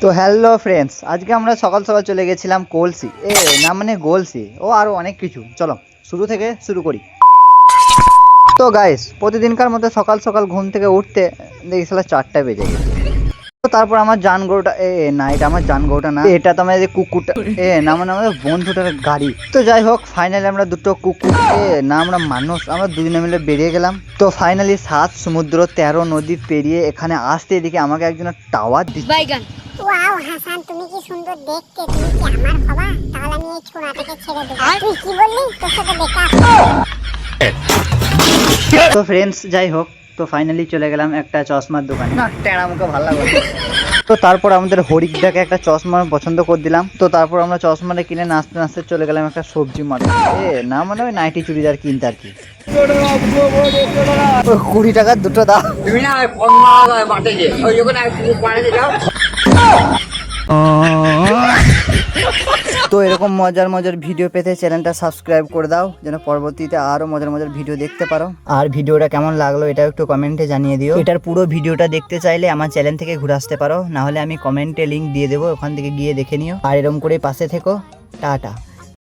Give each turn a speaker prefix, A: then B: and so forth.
A: তো hello friends, আজকে আমরা সকাল সকাল চলে গেছিলাম কলসি না মানে গোলসি ও আরও অনেক কিছু। চলো শুরু থেকে শুরু করি। তো গাইস, প্রতিদিনকার মতো সকাল সকাল ঘুম থেকে উঠতে দেখি সালা 4টা বেজে গেছে। তো তারপর আমার জান গরুটা না, এটা আমার জান গরুটা না, এটা তো আমার কুকুরটা না মানে আমাদের বন্ধুটার গাড়ি। তো যাই হোক, ফাইনালি আমরা দুটো কুকুর না আমরা মানুষ, আমরা দুজনে মিলে বেরিয়ে গেলাম। তো ফাইনালি 7 সমুদ্র 13 নদী পেরিয়ে এখানে আসতে এদিকে আমাকে একজন টাওয়ার দিচ্ছে।
B: ওয়াও হাসান, তুমি কি সুন্দর দেখতে, তুমি কি আমার হবা? তাহলে আমি এই ছোড়াটাকে ছেড়ে দেব। তুই কি বললি? তোর সাথে দেখা।
A: তো ফ্রেন্ডস যাই হোক, তো ফাইনালি চলে গেলাম একটা চশমার দোকানে। না টেরা মুখে ভালো লাগে। তো তারপর আমাদের হরিকদাকে একটা চশমা পছন্দ করে দিলাম। তো তারপর আমরা চশমাটা কিনে নাচতে নাচতে চলে গেলাম একটা সবজি মার্কেট না মানে ওই নাইটি চুড়িদার কিনতে আর কি। 20 টাকার দুটো দাও। তো এরকম মজার মজার ভিডিও পেতে চ্যানেলটা সাবস্ক্রাইব করে দাও, যেন পরবর্তীতে আরো মজার মজার ভিডিও দেখতে পারো। আর ভিডিওটা কেমন লাগলো এটাও একটু কমেন্টে জানিয়ে দিও। এটার পুরো ভিডিওটা দেখতে চাইলে আমার চ্যানেল থেকে ঘুরে আসতে পারো, না হলে আমি কমেন্টে লিংক দিয়ে দেবো, ওখান থেকে গিয়ে দেখে নিও। আর এরকম করে পাশে থেকো। টাটা।